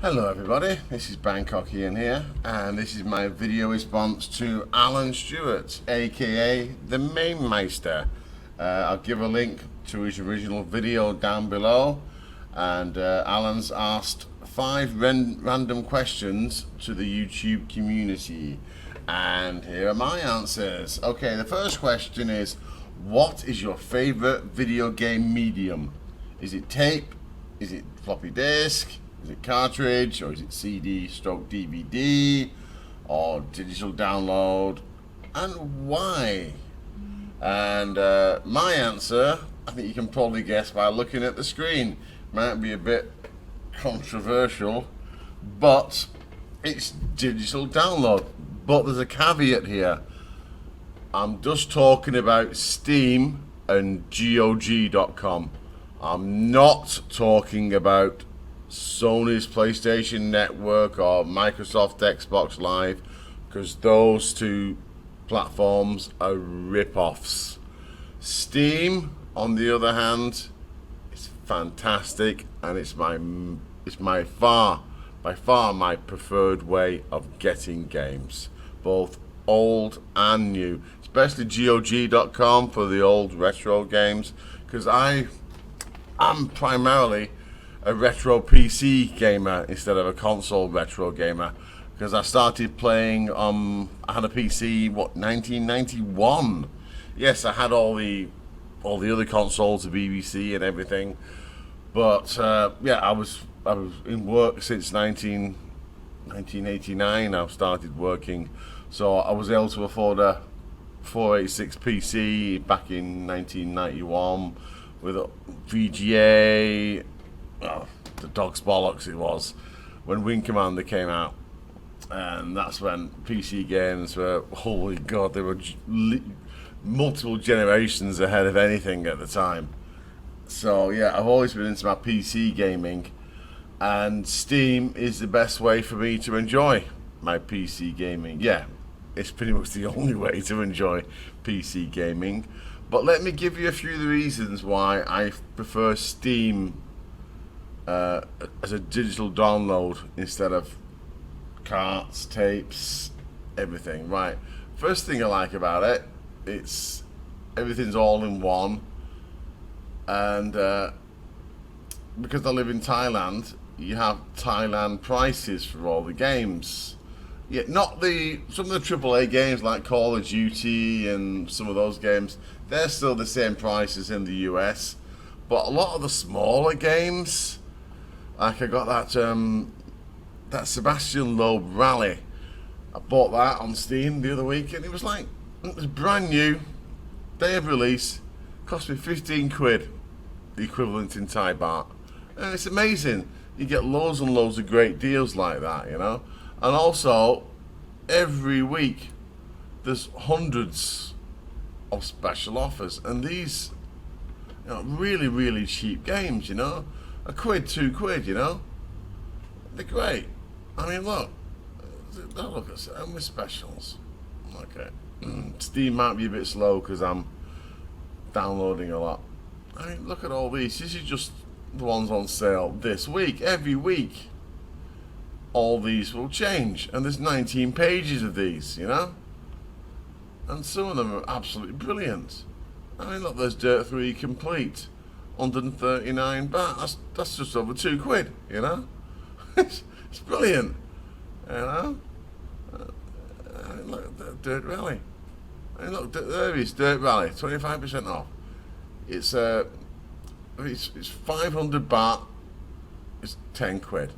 Hello everybody, this is Bangkok Ian here, and this is my video response to Alan Stewart, aka the Mamemeister. I'll give a link to his original video down below, and Alan's asked 5 random questions to the YouTube community, and here are my answers. Okay, the first question is, what is your favorite video game medium? Is it tape? Is it floppy disk? Is it cartridge, or is it CD stroke DVD, or digital download, and why? And my answer, I think you can probably guess by looking at the screen. Might be a bit controversial, but it's digital download. But there's a caveat here. I'm just talking about Steam and GOG.com. I'm not talking about Sony's PlayStation Network or Microsoft Xbox Live, because those two platforms are rip-offs. Steam, on the other hand, is fantastic, and it's by far my preferred way of getting games, both old and new, especially GOG.com for the old retro games, because I'm primarily a retro PC gamer instead of a console retro gamer, because I started playing I had a PC 1991. Yes, I had all the other consoles, the BBC and everything, but yeah, I was in work since 1989. I've started working, so I was able to afford a 486 PC back in 1991 with a VGA. Oh, the dog's bollocks it was when Wing Commander came out, and that's when PC games were, holy god, they were multiple generations ahead of anything at the time. So yeah, I've always been into my PC gaming, and Steam is the best way for me to enjoy my PC gaming. Yeah, it's pretty much the only way to enjoy PC gaming, but let me give you a few of the reasons why I prefer Steam as a digital download instead of carts, tapes, everything. Right, first thing I like about it, it's everything's all in one, and because I live in Thailand, you have Thailand prices for all the games. Yeah, not some of the AAA games like Call of Duty and some of those games, they're still the same prices in the US, but a lot of the smaller games, like I got that Sebastian Loeb Rally. I bought that on Steam the other week, and it was brand new, day of release, cost me 15 quid, the equivalent in Thai baht. And it's amazing. You get loads and loads of great deals like that, you know. And also, every week, there's hundreds of special offers, and these, really, really cheap games, you know. A quid, 2 quid, you know. They're great. I mean, look at some with specials. Okay, Steam might be a bit slow because I'm downloading a lot. I mean, look at all these. This is just the ones on sale this week. Every week, all these will change, and there's 19 pages of these, you know. And some of them are absolutely brilliant. I mean, look, there's Dirt 3 Complete. 139 baht. That's just over 2 quid, you know. It's brilliant, you know. Look, Dirt Rally. I mean, look, there is Dirt Rally, 25% off. It's 500 baht. It's 10 quid.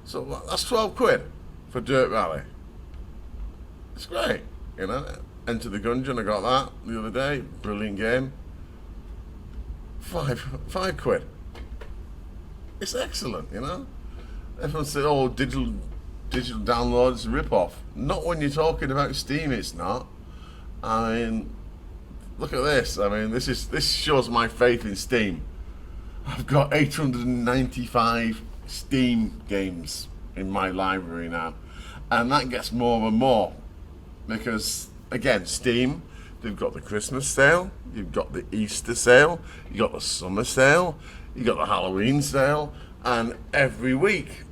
So that's 12 quid for Dirt Rally. It's great, you know. Enter the Gungeon, I got that the other day. Brilliant game. 5 quid. It's excellent, you know. Everyone said, "Oh, digital downloads, rip-off." Not when you're talking about Steam. It's not. I mean, look at this. I mean, this shows my faith in Steam. I've got 895 Steam games in my library now, and that gets more and more because, again, Steam. They've got the Christmas sale, you've got the Easter sale, you've got the summer sale, you've got the Halloween sale, and every week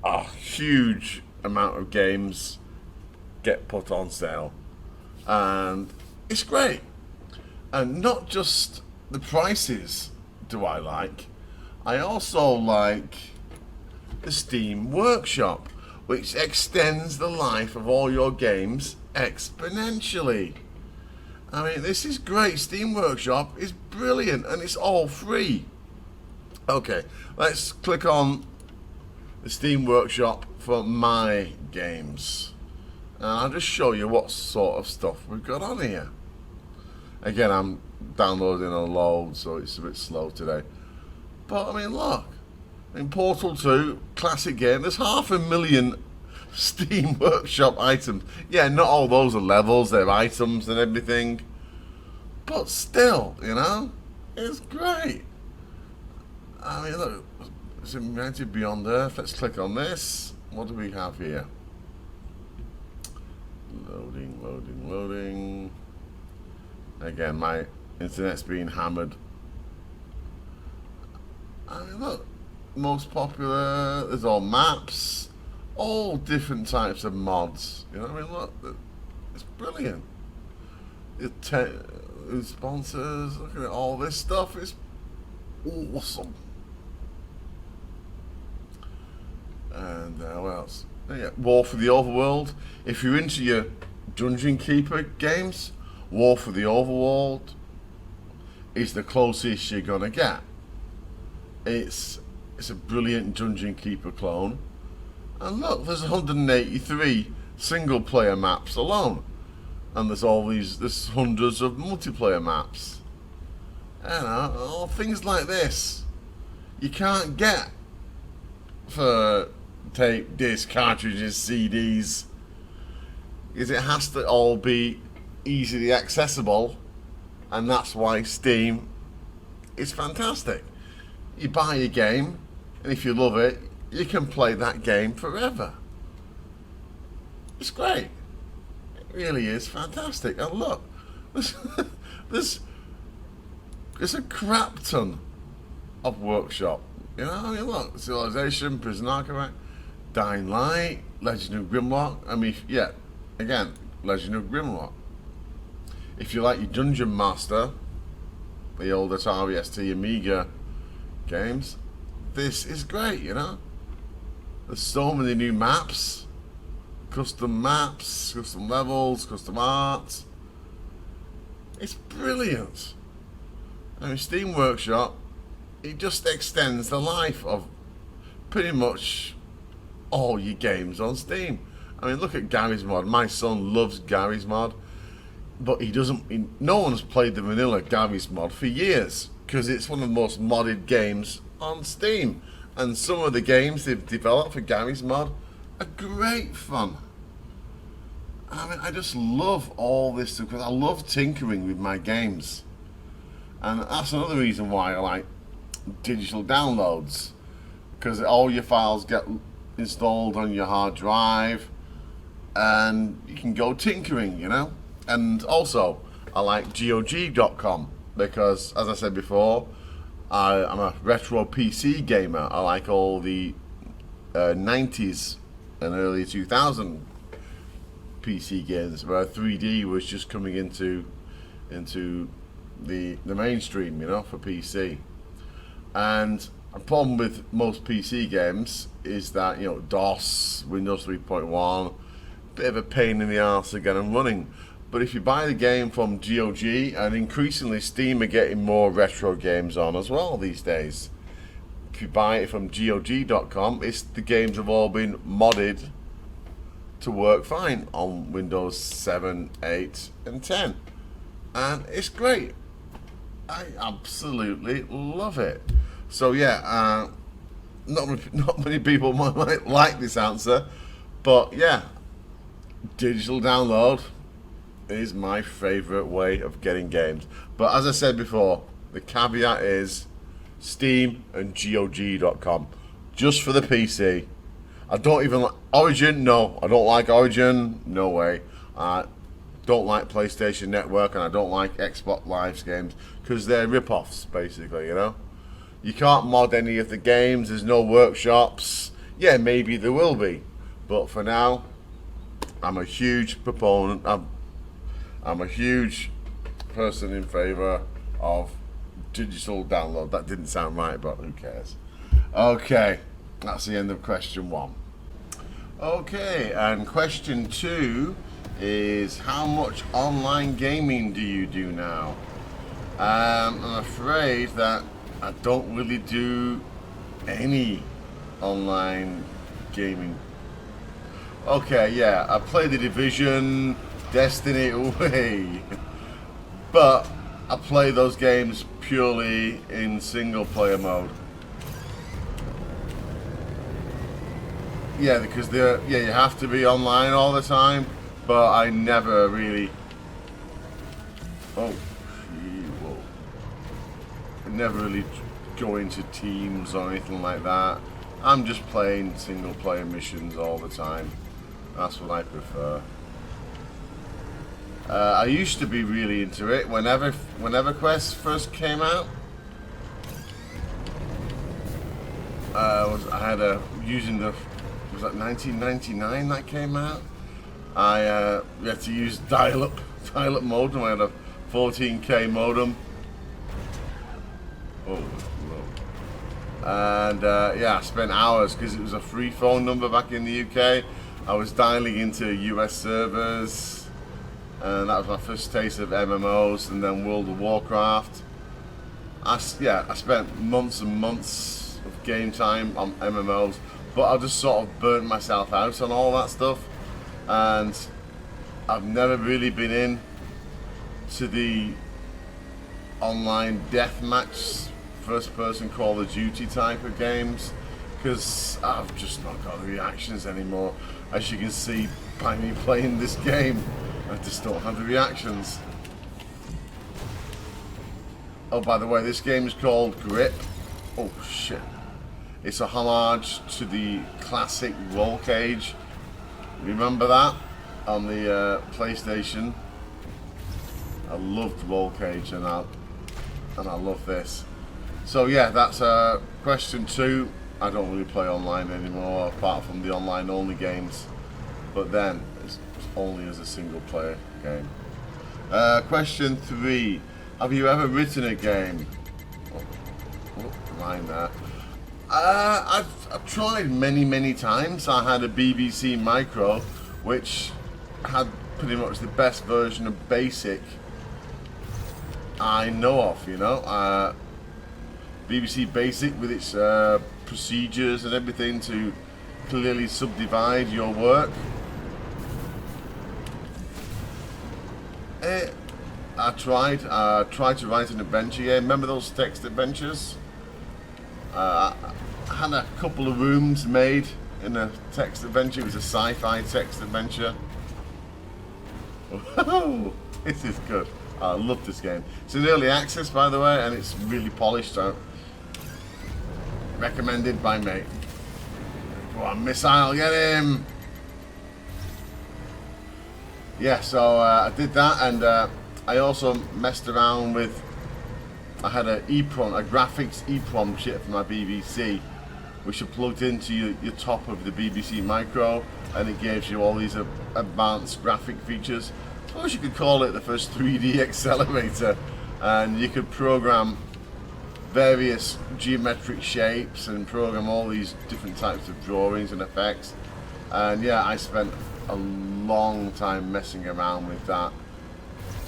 a huge amount of games get put on sale, and it's great. And not just the prices do I like, I also like the Steam Workshop, which extends the life of all your games exponentially. I mean, this is great. Steam Workshop is brilliant, and it's all free. Okay, let's click on the Steam Workshop for my games, and I'll just show you what sort of stuff we've got on here. Again, I'm downloading a load, so it's a bit slow today. But, I mean, look. In Portal 2, classic game, there's 500,000 Steam Workshop items. Yeah, not all those are levels, they're items and everything. But still, you know, it's great. I mean, look, it's Invented Beyond Earth. Let's click on this. What do we have here? Loading, loading, loading. Again, my internet's being hammered. I mean, look, most popular, there's all maps, all different types of mods. You know what I mean? Look, it's brilliant. The sponsors, looking at all this stuff, it's awesome. And what else? Yeah, War for the Overworld. If you're into your Dungeon Keeper games, War for the Overworld is the closest you're gonna get. It's a brilliant Dungeon Keeper clone. And look, there's 183 single player maps alone. And there's hundreds of multiplayer maps. You know, all things like this you can't get for tape, disc, cartridges, CDs. Because it has to all be easily accessible, and that's why Steam is fantastic. You buy a game, and if you love it, you can play that game forever. It's great. It really is fantastic. And look, there's a crap ton of Workshop. You know, I mean, look, Civilization, Prison Architect, Dying Light, Legend of Grimlock. I mean, yeah, again, Legend of Grimlock. If you like your Dungeon Master, the old Atari ST Amiga games, this is great, you know. There's so many new maps, custom levels, custom art. It's brilliant. I mean, Steam Workshop, it just extends the life of pretty much all your games on Steam. I mean, look at Gary's Mod. My son loves Gary's Mod, but no one's played the vanilla Gary's Mod for years, because it's one of the most modded games on Steam. And some of the games they've developed for Gary's Mod are great fun. I mean, I just love all this stuff, because I love tinkering with my games. And that's another reason why I like digital downloads, because all your files get installed on your hard drive, and you can go tinkering, you know. And also, I like GOG.com, because, as I said before, I'm a retro PC gamer. I like all the 90s and early 2000 PC games where 3D was just coming into the mainstream, you know, for PC. And a problem with most PC games is that, you know, DOS, Windows 3.1, bit of a pain in the arse to get them running. But if you buy the game from GOG, and increasingly Steam are getting more retro games on as well these days. If you buy it from GOG.com, the games have all been modded to work fine on Windows 7, 8, and 10. And it's great. I absolutely love it. So yeah, not many people might like this answer, but yeah, digital download is my favorite way of getting games. But as I said before, the caveat is Steam and GOG.com, just for the PC. I don't even like Origin. No, I don't like Origin. No way. I don't like PlayStation Network, and I don't like Xbox Live games, because they're rip-offs, basically, you know. You can't mod any of the games. There's no workshops. Yeah, maybe there will be, but for now, I'm a huge proponent. I'm a huge person in favour of digital download. That didn't sound right, but who cares? Okay, that's the end of question 1. Okay, and question 2 is, how much online gaming do you do now? I'm afraid that I don't really do any online gaming. Okay, yeah, I play The Division, Destiny away, but I play those games purely in single player mode. Yeah, because you have to be online all the time, but I never really. Oh, whoa! I never really go into teams or anything like that. I'm just playing single player missions all the time. That's what I prefer. I used to be really into it whenever Quest first came out. I had using the, was that 1999 that came out? We had to use dial-up modem. I had a 14K modem. Oh, and yeah, I spent hours because it was a free phone number back in the UK. I was dialing into US servers, and that was my first taste of MMOs, and then World of Warcraft. I spent months and months of game time on MMOs, but I just sort of burnt myself out on all that stuff, and I've never really been in to the online deathmatch, first-person Call of Duty type of games, because I've just not got the reactions anymore. As you can see by me playing this game, I just don't have the reactions. Oh, by the way, this game is called Grip. Oh shit. It's a homage to the classic roll cage. Remember that? On the PlayStation. I loved roll cage, and I love this. So yeah, that's question 2. I don't really play online anymore, apart from the online only games. But then, it's only as a single player game. Question 3. Have you ever written a game? Oh, mind that. I've tried many times. I had a BBC Micro, which had pretty much the best version of BASIC I know of, you know. BBC Basic with its procedures and everything to clearly subdivide your work. I tried to write an adventure game. Remember those text adventures? I had a couple of rooms made in a text adventure. It was a sci-fi text adventure. Oh, this is good. I love this game. It's in early access, by the way, and it's really polished out. Recommended by me. Go on, missile, get him! Yeah, so I did that, and I also messed around with. I had a graphics EEPROM chip for my BBC, which you plugged into your top of the BBC Micro, and it gives you all these advanced graphic features. I suppose you could call it the first 3D accelerator, and you could program various geometric shapes and program all these different types of drawings and effects. And yeah, I spent a long time messing around with that.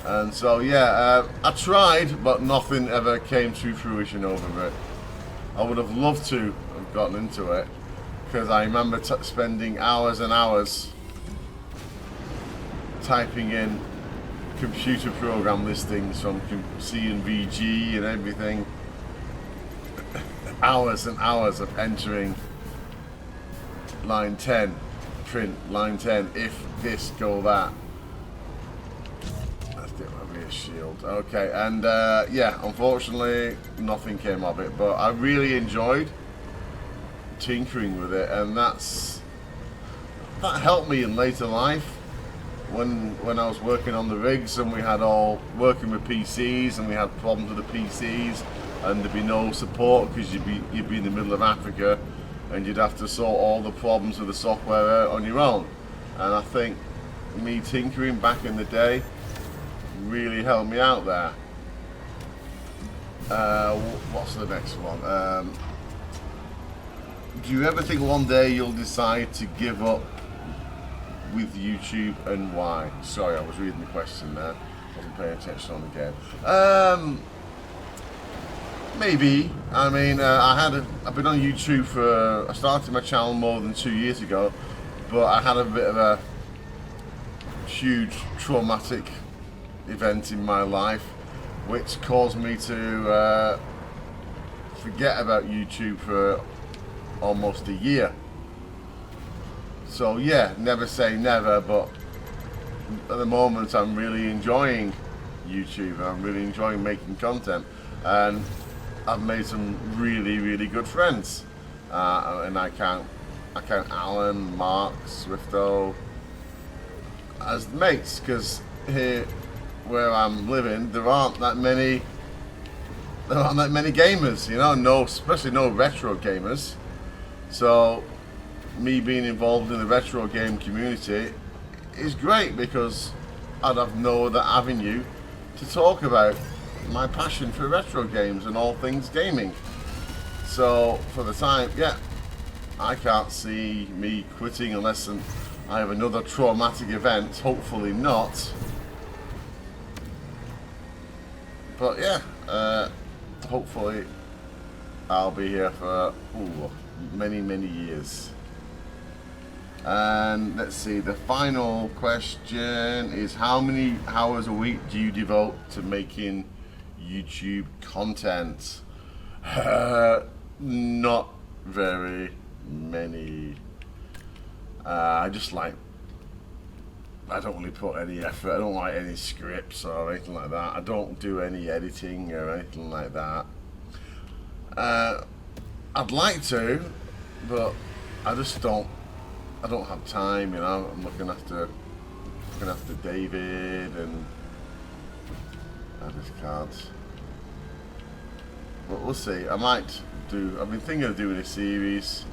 And so yeah, I tried, but nothing ever came to fruition over it. I would have loved to have gotten into it, because I remember spending hours and hours typing in computer program listings from C and VG and everything. Hours and hours of entering line 10, print line 10, if this, go that. Let's get my rear shield. Okay, and yeah, unfortunately nothing came of it, but I really enjoyed tinkering with it, and that helped me in later life when I was working on the rigs, and we had all working with PCs, and we had problems with the PCs, and there'd be no support because you'd be in the middle of Africa, and you'd have to sort all the problems with the software out on your own. And I think me tinkering back in the day really helped me out there. What's the next one? Do you ever think one day you'll decide to give up with YouTube, and why? Sorry, I was reading the question there. Wasn't paying attention on the game. Maybe. I mean, I've been on YouTube I started my channel more than 2 years ago, but I had a bit of a huge traumatic event in my life, which caused me to forget about YouTube for almost a year. So yeah, never say never, but at the moment I'm really enjoying YouTube. I'm really enjoying making content, and I've made some really good friends. And I count Alan, Mark, Swifto as mates, because here where I'm living there aren't that many gamers, you know, especially no retro gamers. So me being involved in the retro game community is great, because I'd have no other avenue to talk about my passion for retro games and all things gaming. So for the time, yeah, I can't see me quitting unless I have another traumatic event. Hopefully not. But yeah, hopefully I'll be here for many years. And let's see, the final question is, how many hours a week do you devote to making YouTube content? Not very many. I don't really put any effort. I don't write any scripts or anything like that. I don't do any editing or anything like that. I'd like to, but I just don't. I don't have time, you know. I'm looking after David, and I just can't. But we'll see. I've been thinking of doing a series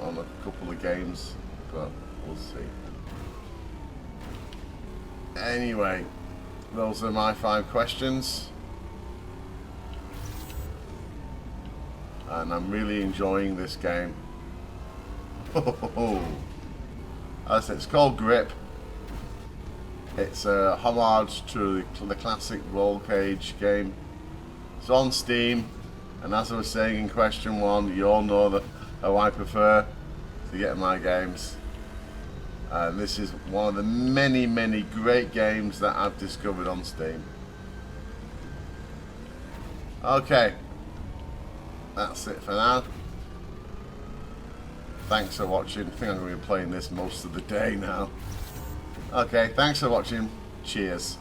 on a couple of games, but we'll see. Anyway, those are my 5 questions, and I'm really enjoying this game. As it's called Grip. It's a homage to the classic roll cage game. It's on Steam, and as I was saying in question 1, you all know how I prefer to get my games. And this is one of the many great games that I've discovered on Steam. Okay, that's it for now. Thanks for watching. I think I'm going to be playing this most of the day now. Okay, thanks for watching. Cheers.